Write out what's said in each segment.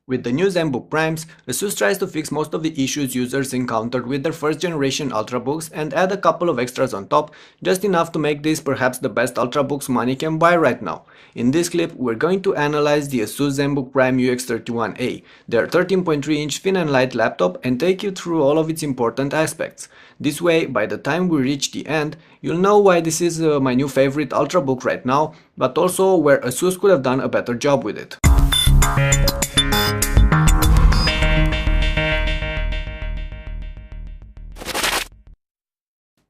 With the new Zenbook Primes, Asus tries to fix most of the issues users encountered with their first generation ultrabooks and add a couple of extras on top, just enough to make this perhaps the best ultrabooks money can buy right now. In this clip, we're going to analyze the Asus Zenbook Prime UX31A, their 13.3-inch thin and light laptop, and take you through all of its important aspects. This way, by the time we reach the end, you'll know why this is my new favorite ultrabook right now, but also where Asus could have done a better job with it.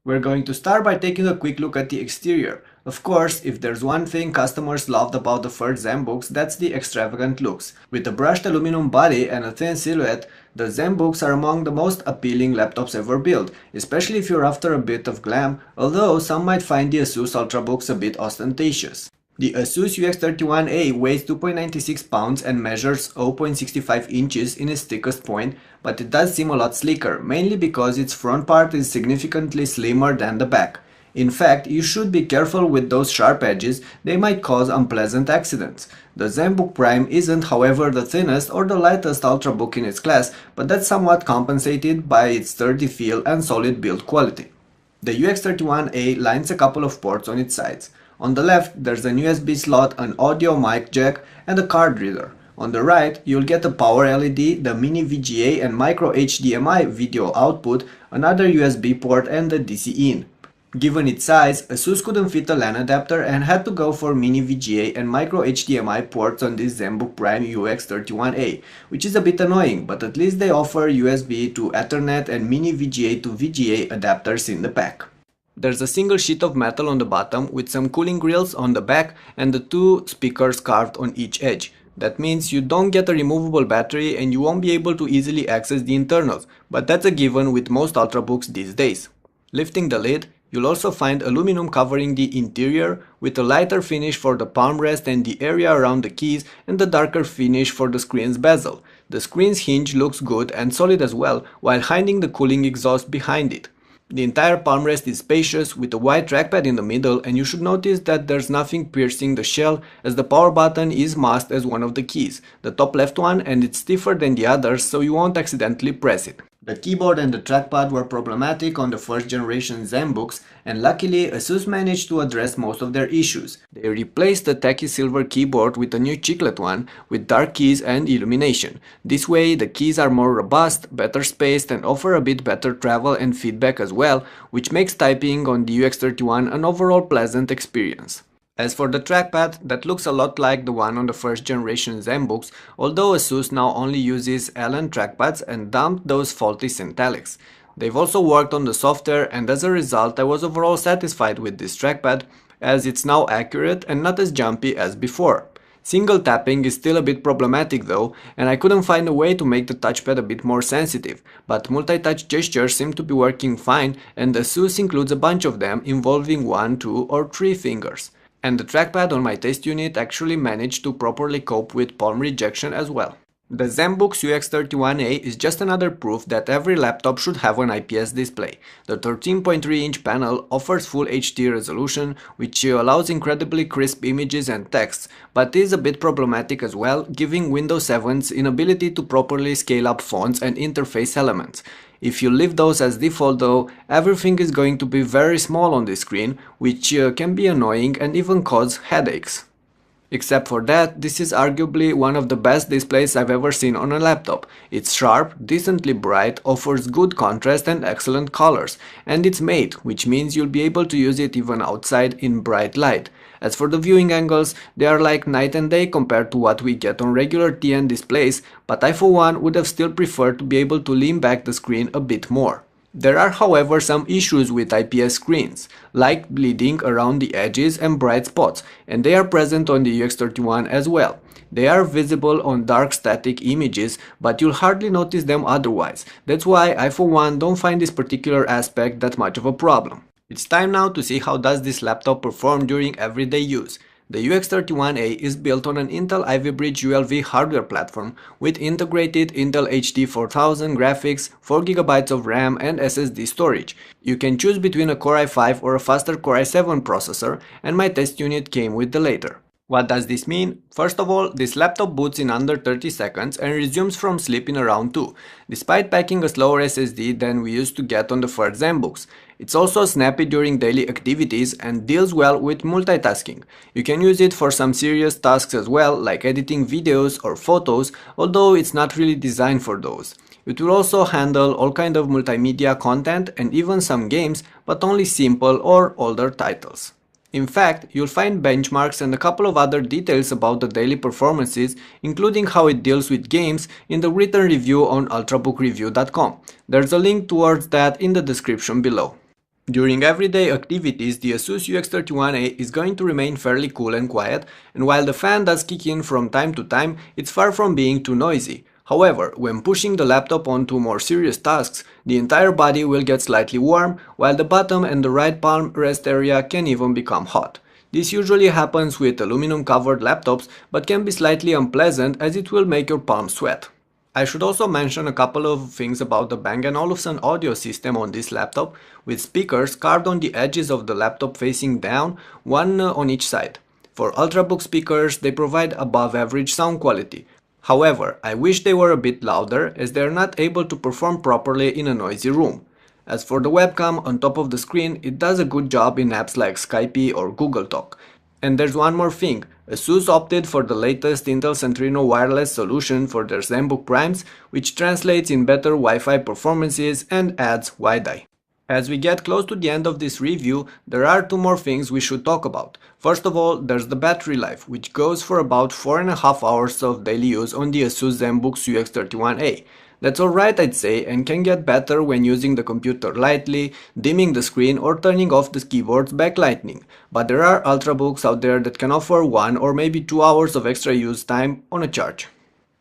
We're going to start by taking a quick look at the exterior. Of course, if there's one thing customers loved about the first Zenbooks, that's the extravagant looks. With a brushed aluminum body and a thin silhouette, the Zenbooks are among the most appealing laptops ever built, especially if you're after a bit of glam, although some might find the Asus Ultrabooks a bit ostentatious. The Asus UX31A weighs 2.96 pounds and measures 0.65 inches in its thickest point, but it does seem a lot sleeker, mainly because its front part is significantly slimmer than the back. In fact, you should be careful with those sharp edges, they might cause unpleasant accidents. The Zenbook Prime isn't, however, the thinnest or the lightest ultrabook in its class, but that's somewhat compensated by its sturdy feel and solid build quality. The UX31A lines a couple of ports on its sides. On the left, there's an USB slot, an audio mic jack, and a card reader. On the right, you'll get a power LED, the mini VGA and micro HDMI video output, another USB port, and the DC in. Given its size, Asus couldn't fit a LAN adapter and had to go for mini VGA and micro HDMI ports on this Zenbook Prime UX31A, which is a bit annoying, but at least they offer USB to Ethernet and mini VGA to VGA adapters in the pack. There's a single sheet of metal on the bottom with some cooling grills on the back and the two speakers carved on each edge. That means you don't get a removable battery and you won't be able to easily access the internals, but that's a given with most ultrabooks these days. Lifting the lid, you'll also find aluminum covering the interior with a lighter finish for the palm rest and the area around the keys and the darker finish for the screen's bezel. The screen's hinge looks good and solid as well, while hiding the cooling exhaust behind it. The entire palm rest is spacious with a wide trackpad in the middle, and you should notice that there's nothing piercing the shell as the power button is masked as one of the keys, the top left one, and it's stiffer than the others so you won't accidentally press it. The keyboard and the trackpad were problematic on the first generation Zenbooks, and luckily Asus managed to address most of their issues. They replaced the tacky silver keyboard with a new chiclet one with dark keys and illumination. This way the keys are more robust, better spaced, and offer a bit better travel and feedback as well, which makes typing on the UX31 an overall pleasant experience. As for the trackpad, that looks a lot like the one on the first generation Zenbooks, although Asus now only uses Allen trackpads and dumped those faulty Centalics. They've also worked on the software, and as a result I was overall satisfied with this trackpad, as it's now accurate and not as jumpy as before. Single tapping is still a bit problematic though, and I couldn't find a way to make the touchpad a bit more sensitive, but multi-touch gestures seem to be working fine, and Asus includes a bunch of them involving 1, 2 or 3 fingers. And the trackpad on my test unit actually managed to properly cope with palm rejection as well. The Zenbook's UX31A is just another proof that every laptop should have an IPS display. The 13.3-inch panel offers full HD resolution, which allows incredibly crisp images and texts, but is a bit problematic as well, giving Windows 7's inability to properly scale up fonts and interface elements. If you leave those as default though, everything is going to be very small on the screen, which can be annoying and even cause headaches. Except for that, this is arguably one of the best displays I've ever seen on a laptop. It's sharp, decently bright, offers good contrast and excellent colors, and it's matte, which means you'll be able to use it even outside in bright light. As for the viewing angles, they are like night and day compared to what we get on regular TN displays, but I for one would have still preferred to be able to lean back the screen a bit more. There are however some issues with IPS screens, like bleeding around the edges and bright spots, and they are present on the UX31 as well. They are visible on dark static images, but you'll hardly notice them otherwise. That's why I for one don't find this particular aspect that much of a problem. It's time now to see how does this laptop perform during everyday use. The UX31A is built on an Intel Ivy Bridge ULV hardware platform with integrated Intel HD 4000 graphics, 4GB of RAM and SSD storage. You can choose between a Core i5 or a faster Core i7 processor, and my test unit came with the latter. What does this mean? First of all, this laptop boots in under 30 seconds and resumes from sleep in around 2, despite packing a slower SSD than we used to get on the first Zenbooks. It's also snappy during daily activities and deals well with multitasking. You can use it for some serious tasks as well, like editing videos or photos, although it's not really designed for those. It will also handle all kind of multimedia content and even some games, but only simple or older titles. In fact, you'll find benchmarks and a couple of other details about the daily performances, including how it deals with games, in the written review on ultrabookreview.com. There's a link towards that in the description below. During everyday activities, the Asus UX31A is going to remain fairly cool and quiet, and while the fan does kick in from time to time, it's far from being too noisy. However, when pushing the laptop onto more serious tasks, the entire body will get slightly warm, while the bottom and the right palm rest area can even become hot. This usually happens with aluminum-covered laptops, but can be slightly unpleasant as it will make your palms sweat. I should also mention a couple of things about the Bang & Olufsen audio system on this laptop, with speakers carved on the edges of the laptop facing down, one on each side. For ultrabook speakers, they provide above average sound quality. However, I wish they were a bit louder as they are not able to perform properly in a noisy room. As for the webcam on top of the screen, it does a good job in apps like Skype or Google Talk. And there's one more thing, Asus opted for the latest Intel Centrino wireless solution for their Zenbook Primes, which translates in better Wi-Fi performances and adds Wi-Fi. As we get close to the end of this review, there are two more things we should talk about. First of all, there's the battery life, which goes for about 4.5 hours of daily use on the Asus Zenbook UX31A. That's alright, I'd say, and can get better when using the computer lightly, dimming the screen or turning off the keyboard's backlighting. But there are ultrabooks out there that can offer 1 or maybe 2 hours of extra use time on a charge.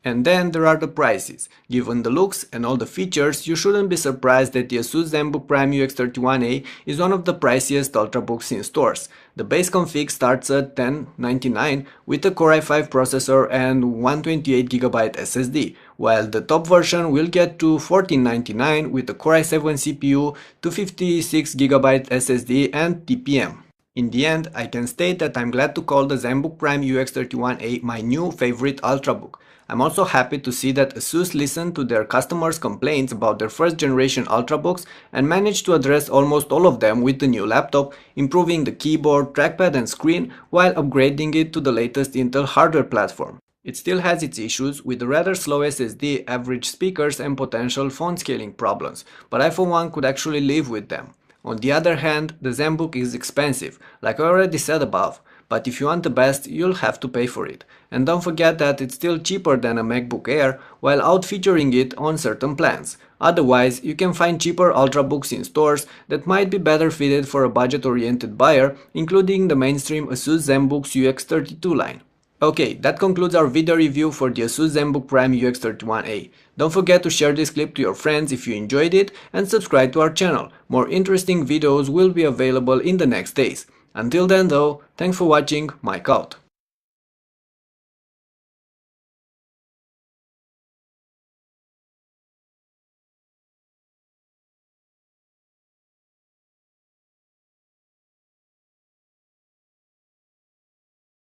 And then there are the prices. Given the looks and all the features, you shouldn't be surprised that the Asus Zenbook Prime UX31A is one of the priciest ultrabooks in stores. The base config starts at $10.99 with a Core i5 processor and 128GB SSD, while the top version will get to $14.99 with a Core i7 CPU, 256GB SSD and TPM. In the end, I can state that I'm glad to call the Zenbook Prime UX31A my new favorite ultrabook. I'm also happy to see that Asus listened to their customers' complaints about their first generation ultrabooks and managed to address almost all of them with the new laptop, improving the keyboard, trackpad and screen while upgrading it to the latest Intel hardware platform. It still has its issues with the rather slow SSD, average speakers and potential phone scaling problems, but I for one could actually live with them. On the other hand, the Zenbook is expensive, like I already said above, but if you want the best, you'll have to pay for it. And don't forget that it's still cheaper than a MacBook Air while out-featuring it on certain plans. Otherwise, you can find cheaper ultrabooks in stores that might be better fitted for a budget-oriented buyer, including the mainstream Asus Zenbook UX32 line. Okay, that concludes our video review for the Asus Zenbook Prime UX31A. Don't forget to share this clip to your friends if you enjoyed it and subscribe to our channel. More interesting videos will be available in the next days. Until then though, thanks for watching, Mike out.